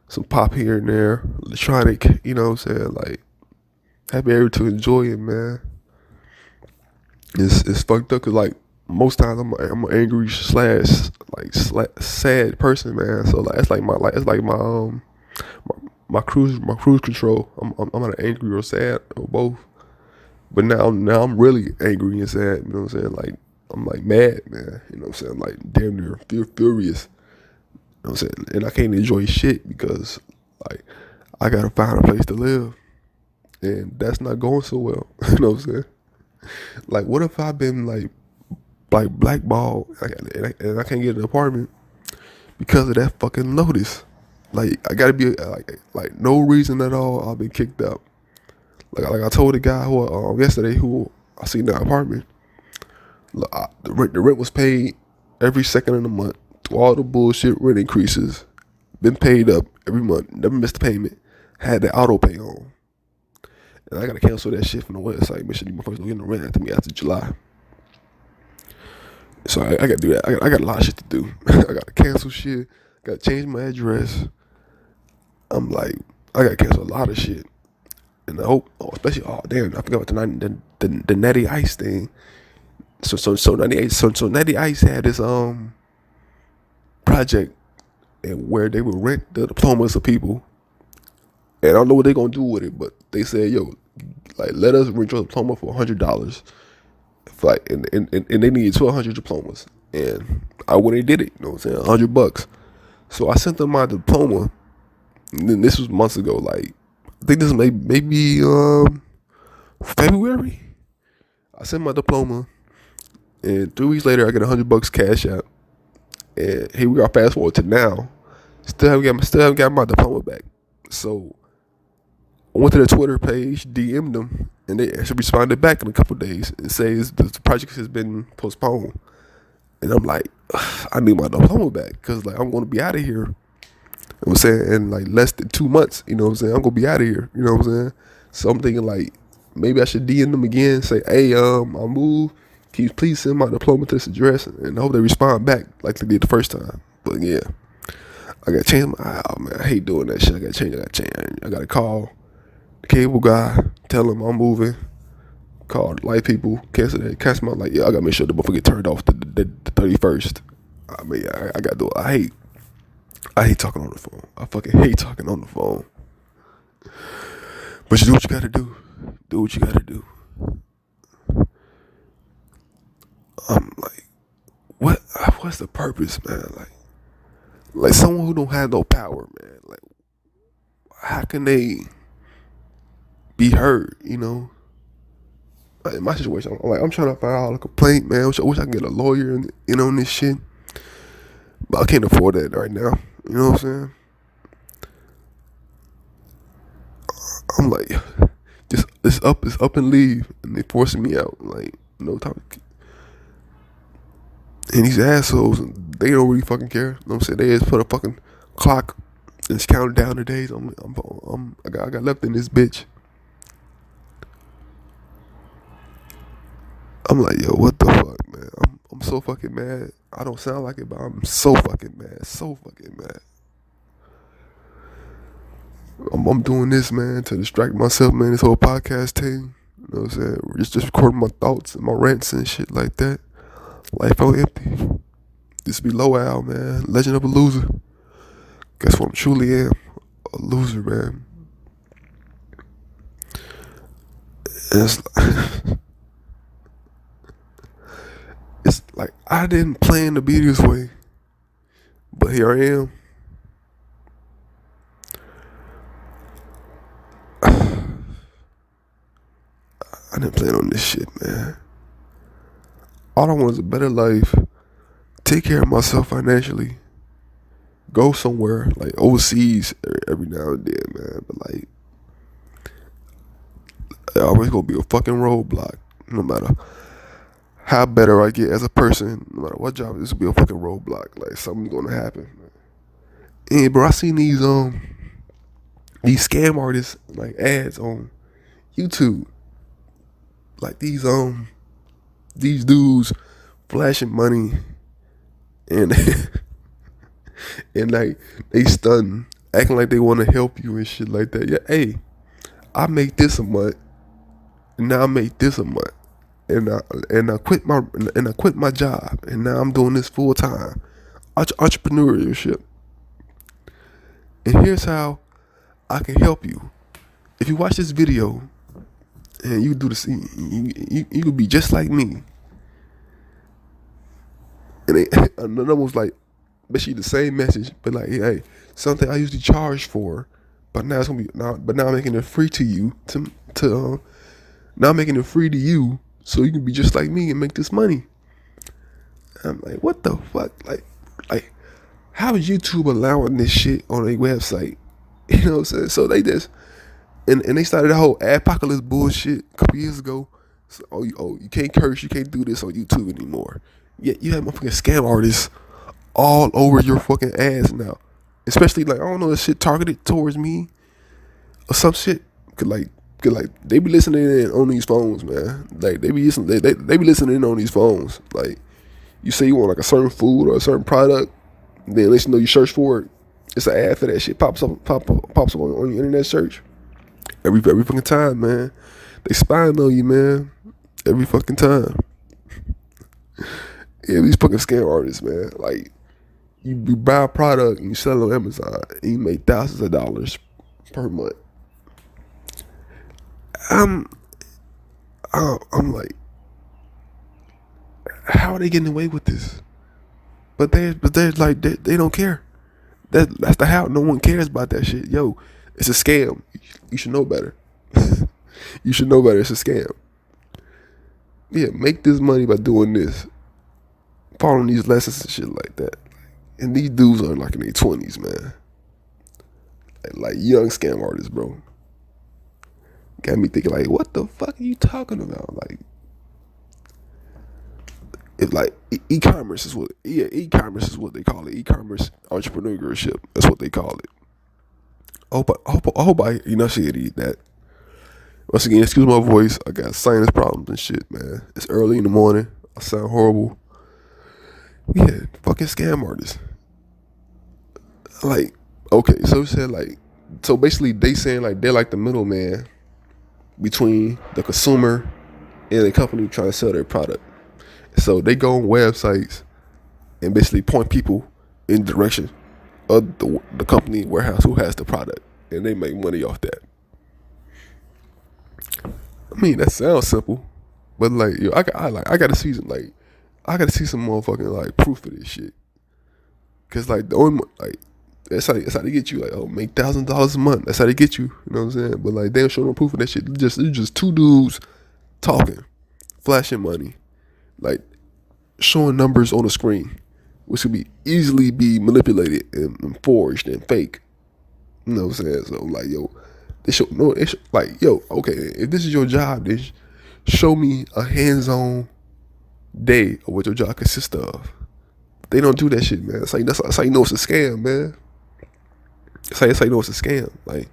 some pop here and there, electronic. You know what I'm saying? Like I haven't been able to enjoy it, man. It's fucked up because like most times I'm an angry sad person, man. So like it's like my cruise control. I'm not angry or sad or both. But now I'm really angry and sad. You know what I'm saying? Like I'm like mad, man. You know what I'm saying? Like damn near furious. You know what I'm saying? And I can't enjoy shit because like I gotta find a place to live, and that's not going so well. You know what I'm saying? Like what if I've been like blackballed and I can't get an apartment because of that fucking notice? Like I gotta be like no reason at all. I've been kicked out. Like I told the guy who yesterday who I seen that apartment. Look, the rent was paid every second of the month. Through all the bullshit rent increases, been paid up every month. Never missed a payment. Had the auto pay on, and I gotta cancel that shit from the website. Make sure these motherfuckers don't get no rent after me after July. So I gotta do that. I got a lot of shit to do. I gotta cancel shit. Gotta change my address. I'm like, I gotta cancel a lot of shit. And I hope, especially, damn, I forgot about the Natty Ice thing. So Natty Ice had this project and where they would rent the diplomas of people, and I don't know what they're gonna do with it, but they said, yo, like let us rent your diploma for $100. Like and they needed 1,200 diplomas, and I went and did it. You know what I'm saying? $100. So I sent them my diploma. And then this was months ago. Like I think this maybe February. I sent my diploma, and 3 weeks later I get $100 cash out. And here we are. Fast forward to now, still haven't got my diploma back. So I went to their Twitter page, DM'd them, and they actually responded back in a couple of days and says the project has been postponed. And I'm like, I need my diploma back because like I'm going to be out of here. You know what I'm saying? In like less than 2 months, you know what I'm saying? I'm going to be out of here. You know what I'm saying? So I'm thinking like maybe I should DM them again, say, hey, I moved. Can you please send my diploma to this address? And I hope they respond back like they did the first time. But yeah, I got to change my, oh man, I hate doing that shit. I got to change. I got to call the cable guy, tell him I'm moving. Call the light people, cancel my, like, yeah, I got to make sure the motherfucker get turned off the 31st. I mean, I got to do it. I hate talking on the phone. I fucking hate talking on the phone. But you do what you got to do. Do what you got to do. I'm like, what's the purpose, man? Like someone who don't have no power, man. Like, how can they be heard? Like in my situation, I'm trying to file a complaint, man. I wish I could get a lawyer in on this shit, but I can't afford that right now. You know what I'm saying? I'm like, just it's up and leave, and they forcing me out. Like, no time. And these assholes, they don't really fucking care. You know what I'm saying? They just put a fucking clock and it's counting down the days. I got left in this bitch. I'm like, yo, what the fuck, man? I'm so fucking mad. I don't sound like it, but I'm so fucking mad. So fucking mad. I'm doing this, man, to distract myself, man. This whole podcast thing. You know what I'm saying? Just recording my thoughts and my rants and shit like that. Life felt empty. This be Low Al, man. Legend of a loser. Guess what I truly am? A loser, man. And it's like I didn't plan to be this way, but here I am. I didn't plan on this shit, man. All I want is a better life, take care of myself financially, go somewhere like overseas every now and then, man. But like, I always gonna be a fucking roadblock, no matter how better I get as a person, no matter what job, this will be a fucking roadblock. Like something's gonna happen. And bro, I seen these scam artists like ads on YouTube. Like these dudes flashing money and and like they stunting, acting like they want to help you and shit like that. Yeah, hey, I make this a month, and now I make this a month, and I quit my job, and now I'm doing this full time, entrepreneurship. And here's how I can help you. If you watch this video and you do this, you could be just like me. And another was like, basically the same message, but like, hey, something I usually charge for, but now it's gonna be but now I'm making it free to you now I'm making it free to you, so you can be just like me and make this money. And I'm like, what the fuck? Like, how is YouTube allowing this shit on their website? You know what I'm saying? So they just and they started the whole apocalypse bullshit a couple years ago. So, you can't curse, you can't do this on YouTube anymore. Yet you have motherfucking scam artists all over your fucking ass now. Especially like, I don't know, this shit targeted towards me or some shit. Cause like they be listening in on these phones, man. Like they be be listening in on these phones. Like you say you want like a certain food or a certain product, then let you know you search for it. It's an ad for that shit pops up on your internet search. Every fucking time, man. They spying on you, man. Every fucking time. Yeah, these fucking scam artists, man. Like, you buy a product and you sell it on Amazon and you make thousands of dollars per month. I'm like, how are they getting away with this? But they're like, they don't care. That's the how. No one cares about that shit. Yo, it's a scam. You should know better. You should know better. It's a scam. Yeah, make this money by doing this. Following these lessons and shit like that. And these dudes are like in their 20s, man. Like young scam artists, bro. Got me thinking like, what the fuck are you talking about? Like, it's like e-commerce is what they call it. E-commerce entrepreneurship. That's what they call it. I hope I enunciated that. Once again, excuse my voice. I got sinus problems and shit, man. It's early in the morning. I sound horrible. Yeah, fucking scam artists. Like, okay, so basically they saying like they're like the middleman between the consumer and the company trying to sell their product. So they go on websites and basically point people in the direction of the company warehouse who has the product, and they make money off that. I mean, that sounds simple, but like, yo, I got a season. Like, I gotta see some motherfucking like proof of this shit. Cause like the only like that's how they get you. Like, oh, make $1,000 a month. That's how they get you. You know what I'm saying? But like they don't show no proof of that shit. It's just two dudes talking, flashing money, like showing numbers on the screen, which could be easily be manipulated and forged and fake. You know what I'm saying? So like, yo, like, yo, okay, if this is your job, then show me a hands-on day of what your job consists of. They don't do that shit, man. That's how you know it's a scam, man. That's how you know it's a scam. Like,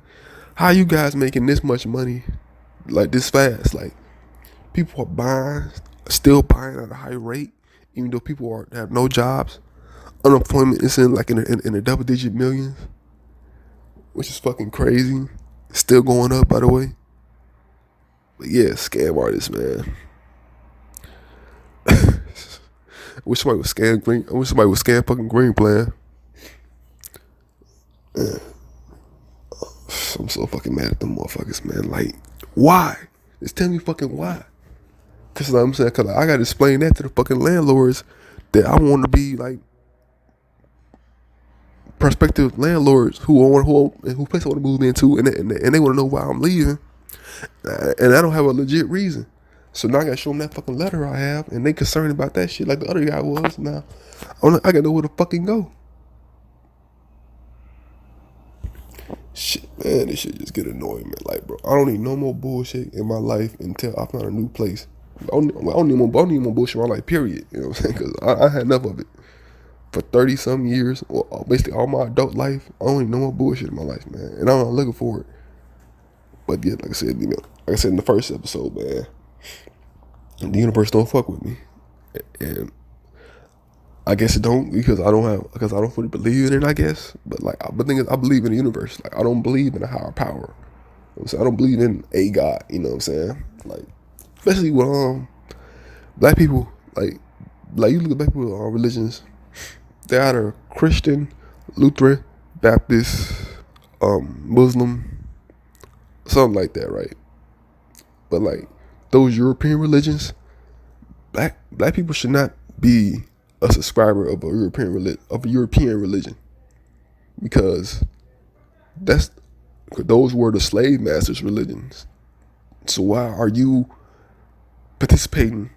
how you guys making this much money, like this fast? Like, people are still buying at a high rate, even though people have no jobs. Unemployment is in the double-digit millions, which is fucking crazy. It's still going up, by the way. But yeah, scam artists, man. I wish somebody would scam green. I wish somebody would scam fucking Green Plan. Man, I'm so fucking mad at them motherfuckers, man. Like, why? Just tell me fucking why. Cause you know what I'm saying, cause I gotta explain that to the fucking landlords that I want to be like prospective landlords who place I want to move into, and they want to know why I'm leaving, and I don't have a legit reason. So now I gotta show them that fucking letter I have, and they concerned about that shit like the other guy was. Now I gotta know where to fucking go. Shit, man, this shit just get annoying, man. Like, bro, I don't need no more bullshit in my life until I find a new place. I don't need more bullshit in my life, period. You know what I'm saying? Because I had enough of it for 30-some years, or basically all my adult life. I don't need no more bullshit in my life, man. And I'm not looking for it. But yeah, like I said in the first episode, man, the universe don't fuck with me. And I guess it don't because I don't fully believe in it, I guess. But like, the thing is, I believe in the universe. Like, I don't believe in a higher power. You know what I'm saying? I don't believe in a God. You know what I'm saying? Like, especially with black people. Like you look at black people religions. They're either Christian, Lutheran, Baptist, Muslim, something like that, right? But like those European religions, black people should not be a subscriber of a European religion, because those were the slave masters' religions. So why are you participating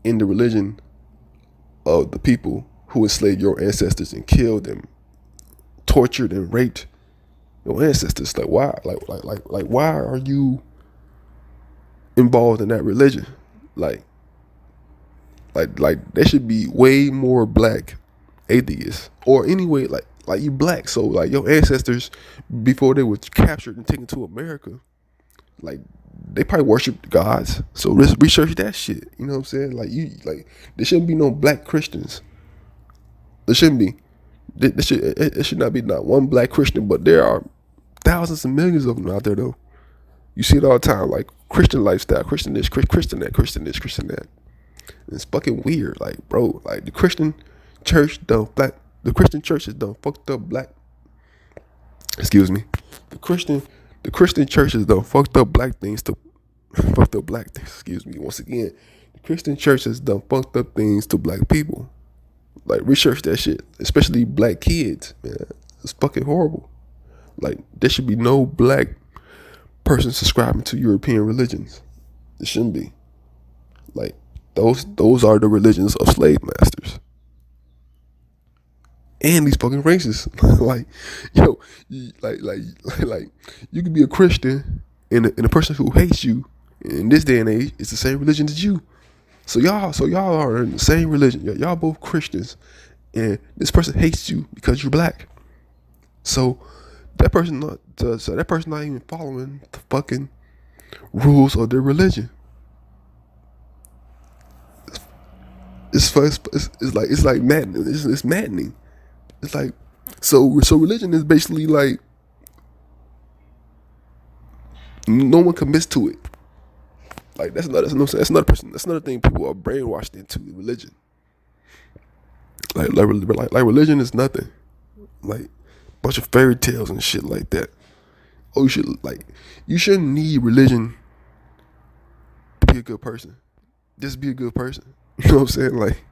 in the religion of the people who enslaved your ancestors and killed them, tortured and raped your ancestors? Like, why? Like why are you involved in that religion? Like there should be way more black atheists, or anyway, like you black, so like your ancestors, before they were captured and taken to America, like they probably worshiped gods. So let's research that shit. You know what I'm saying? Like there shouldn't be no black Christians. There shouldn't be. It should not be not one black Christian, but there are thousands and millions of them out there though. You see it all the time, like Christian lifestyle, Christian this, Christian that, Christian this, Christian that. It's fucking weird, like, bro. Like the Christian church has done fucked up black. Excuse me. The Christian church has done fucked up black things to fucked up black things. Excuse me. Once again, the Christian church has done fucked up things to black people. Like, research that shit, especially black kids, man. It's fucking horrible. Like, there should be no black person subscribing to European religions. There shouldn't be. Like, those are the religions of slave masters. And these fucking racists. Like, yo, like you could be a Christian and a person who hates you in this day and age is the same religion as you. So y'all are in the same religion. Y'all both Christians, and this person hates you because you're black. So that person not even following the fucking rules of their religion. It's like maddening. It's maddening. It's like so religion is basically like no one commits to it. Like that's another thing people are brainwashed into religion. Like religion is nothing. Like a bunch of fairy tales and shit like that. Oh, you shouldn't need religion to be a good person. Just be a good person. You know what I'm saying? Like,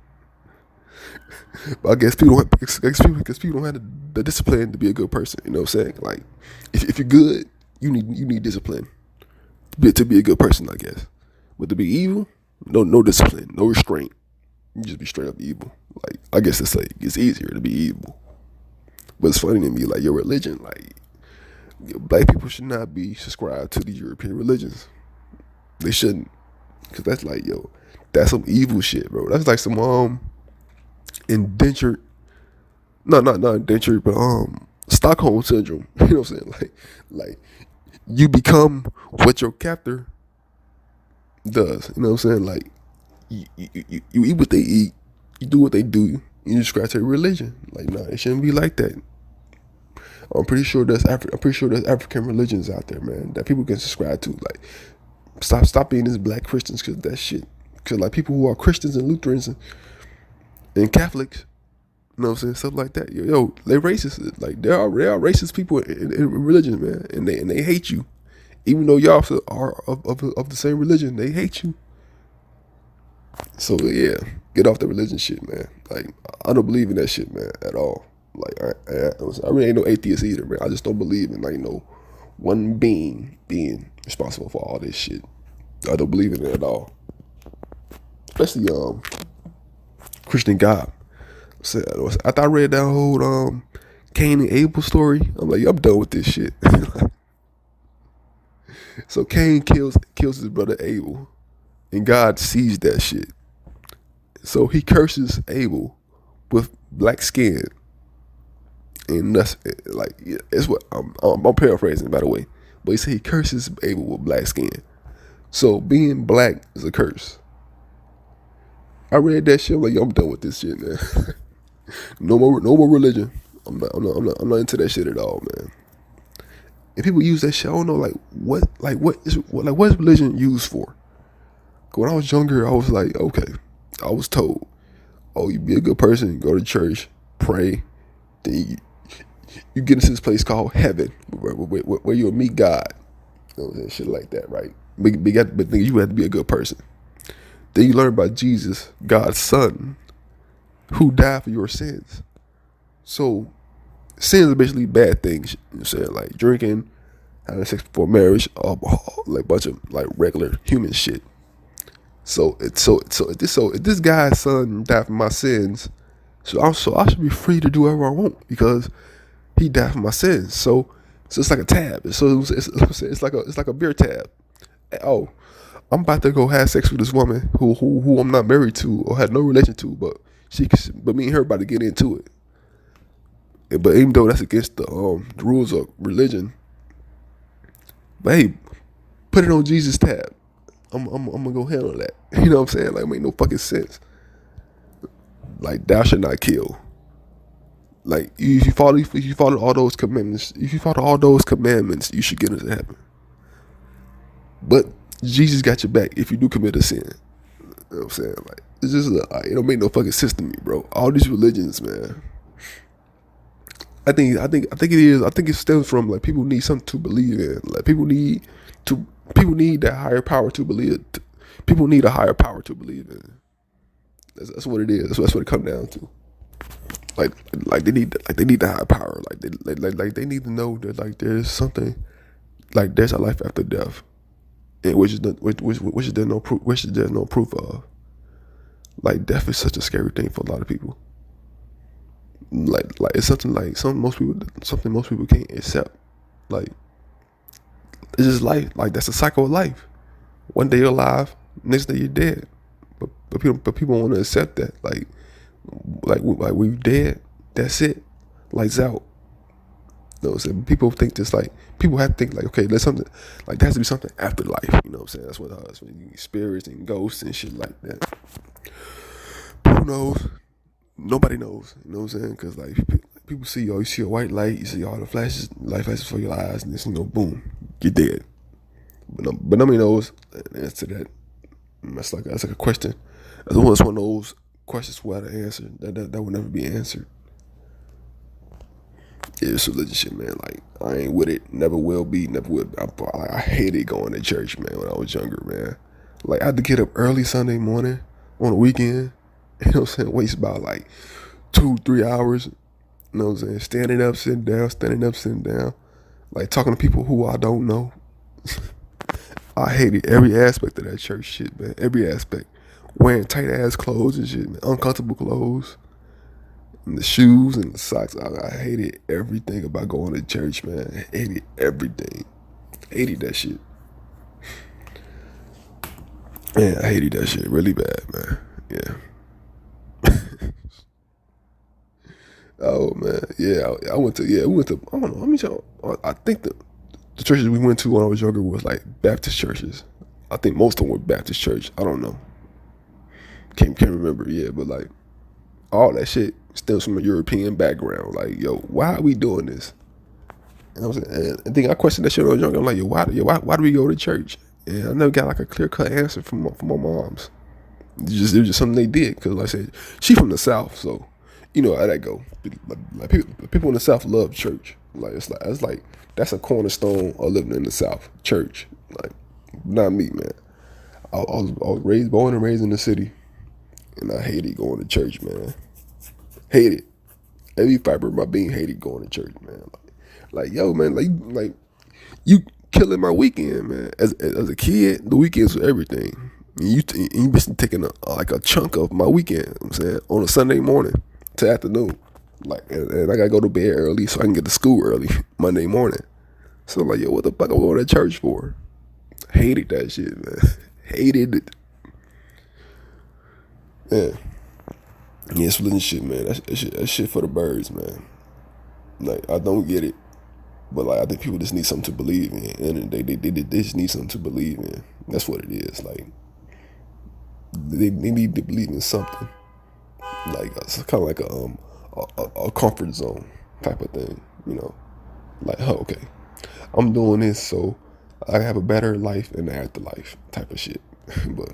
but I guess people don't have, because people don't have the discipline to be a good person. You know what I'm saying? Like, if you're good, you need discipline to be a good person, I guess. But to be evil, no discipline, no restraint. You just be straight up evil. Like, I guess it's like it's easier to be evil. But it's funny to me, like, your religion, like, black people should not be subscribed to the European religions. They shouldn't, cause that's like, yo, that's some evil shit, bro. That's like some indentured, no, not indentured, but Stockholm syndrome. You know what I'm saying? Like you become what your captor does. You know what I'm saying? Like you eat what they eat, you do what they do. You subscribe to their religion. Like, nah, it shouldn't be like that. I'm pretty sure there's African religions out there, man, that people can subscribe to. Like, stop being these black Christians, because that shit. Because like people who are Christians and Lutherans and Catholics, you know what I'm saying, stuff like that. Yo, they racist. Like, there are racist people in religion, man, and they hate you, even though y'all are of the same religion. They hate you. So yeah, get off the religion shit, man. Like, I don't believe in that shit, man, at all. Like, I really ain't no atheist either, man. I just don't believe in, like, no one being responsible for all this shit. I don't believe in it at all. Especially Christian God. So after I read that whole Cain and Abel story, I'm like, I'm done with this shit. So Cain kills his brother Abel, and God sees that shit. So he curses Abel with black skin. And that's like, it's what I'm paraphrasing, by the way. But he said he curses Abel with black skin. So being black is a curse. I read that shit. I'm like, yo, I'm done with this shit, man. No more religion. I'm not into that shit at all, man. And people use that shit. I don't know, what's religion used for? When I was younger, I was like, okay, I was told, oh, you be a good person, go to church, pray, then you get into this place called heaven, where you'll meet God. You know what I'm saying? Shit like that, right? But then you have to be a good person. Then you learn about Jesus, God's son, who died for your sins. So sins are basically bad things. You know what I'm saying? Like drinking, having sex before marriage, like bunch of like regular human shit. So if this guy's son died for my sins, so I should be free to do whatever I want, because he died for my sins. So it's like a tab. So it's like a beer tab. Oh, I'm about to go have sex with this woman who I'm not married to or had no relation to, but me and her about to get into it. But even though that's against the rules of religion, but hey, put it on Jesus tab. I'm gonna go handle that. You know what I'm saying? Like, it make no fucking sense. Like, thou shalt not kill. Like, if you follow all those commandments, you should get into heaven. But Jesus got your back if you do commit a sin. You know what I'm saying? Like, it's just it don't make no fucking sense to me, bro. All these religions, man. I think it is. I think it stems from, like, people need something to believe in. Like, people need that higher power to believe. People need a higher power to believe in. That's what it is. That's what it comes down to. Like they need the higher power. Like they need to know that, like, there's something, like, there's a life after death, and which there's no proof of. Like, death is such a scary thing for a lot of people. Like it's something most people can't accept. Like, it's just life. Like, that's a cycle of life. One day you're alive, next day you're dead. But people want to accept that. Like we dead. That's it. Lights out. You know what I'm saying? People have to think like, okay, there's something, like, there has to be something after life. You know what I'm saying? That's when you get spirits and ghosts and shit like that. But who knows? Nobody knows. You know what I'm saying? Because, like, people see you see a white light, you see all the light flashes before your eyes, and then, boom, you're dead. But nobody knows the answer to that. That's like a question. That's one of those questions without an answer that will never be answered. Yeah, it's religious shit, man. Like, I ain't with it. Never will be. Never will. I hated going to church, man, when I was younger, man. Like, I had to get up early Sunday morning. on the weekend. You know what I'm saying? Waste about like 2-3 hours. You know what I'm saying? Standing up, sitting down, standing up, sitting down. Like talking to people who I don't know. I hated every aspect of that church shit, man. Every aspect. Wearing tight ass clothes and shit, man. Uncomfortable clothes. And the shoes and the socks. I hated everything about going to church, man. I hated everything. Hated that shit. Man, I hated that shit really bad, man. Yeah. Oh man, yeah. I went to we went to. I don't know. Let me tell you. I think the churches we went to when I was younger was like Baptist churches. I think most of them were Baptist church. I don't know. Can't remember. Yeah, but like all that shit stems from a European background. Like, yo, why are we doing this? And I was, and I think I questioned that shit when I was younger. I'm like, why do we go to church? And I never got like a clear cut answer from my moms. It was just something they did because, like I said, she from the South, so you know how that go. Like people in the South love church. Like that's a cornerstone of living in the South. Church, like not me, man. I was born and raised in the city, and I hated going to church, man. Hate it. Every fiber of my being hated going to church, man. Like yo, man, like you killing my weekend, man. As a kid, the weekends were everything. You basically taking a chunk of my weekend. You know what I'm saying, on a Sunday morning to afternoon, like, and I gotta go to bed early so I can get to school early Monday morning. So I'm like, yo, what the fuck I'm going to church for? Hated that shit, man. Hated it. Yeah. Yeah, it's religion shit, man. That shit for the birds, man. Like, I don't get it. But like, I think people just need something to believe in, and they just need something to believe in. That's what it is. Like, they need to believe in something. Like it's kind of like a comfort zone type of thing, you know. Like, oh, okay, I'm doing this so I have a better life in the afterlife type of shit. But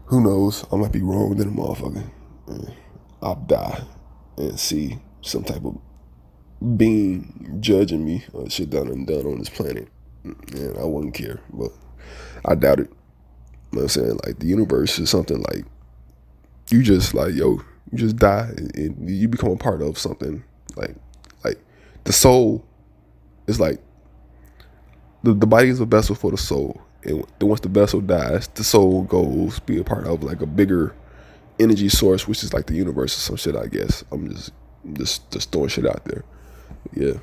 who knows? I might be wrong than a motherfucker. I'll die and see some type of being judging me or shit done and done on this planet, and I wouldn't care. But I doubt it. You know what I'm saying? Like the universe is something like you just like you just die and you become a part of something. Like the soul is like the body is a vessel for the soul, and once the vessel dies, the soul goes be a part of like a bigger energy source, which is like the universe or some shit. I guess I'm just throwing shit out there. Yeah.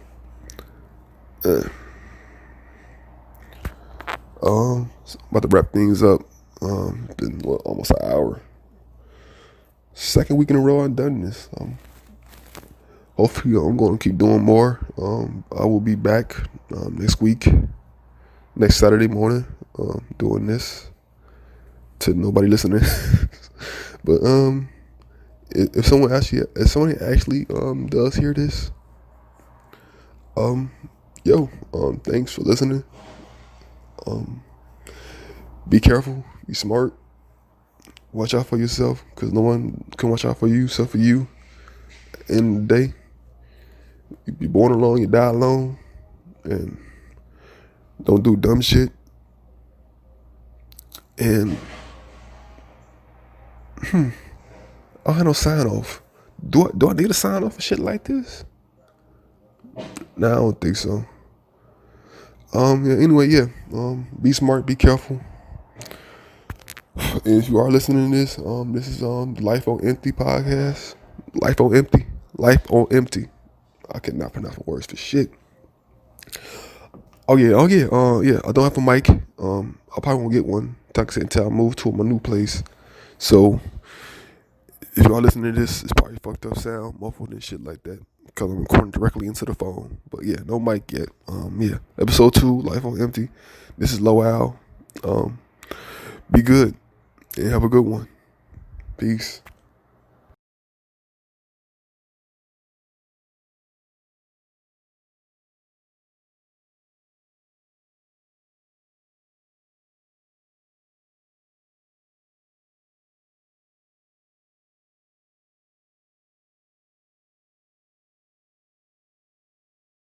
About to wrap things up. Been almost an hour. Second week in a row I've done this. Hopefully I'm going to keep doing more. I will be back next week, next Saturday morning, doing this to nobody listening. But if someone actually does hear this, thanks for listening. Be careful, be smart, watch out for yourself, because no one can watch out for you except for you. In the day, you be born alone, you die alone, and don't do dumb shit. And I don't have no sign off. Do I need a sign off for shit like this? Nah, I don't think so. Be smart, be careful. And if you are listening to this, this is Life on Empty podcast. Life on Empty. Life on Empty. I cannot pronounce the words for shit. Oh yeah. I don't have a mic. I probably won't get one. Like I said, until I move to my new place. So if you are listening to this, it's probably fucked up sound, muffled and shit like that, because I'm recording directly into the phone. But yeah, no mic yet. Episode 2, Life on Empty. This is Low Al. Be good and have a good one. Peace.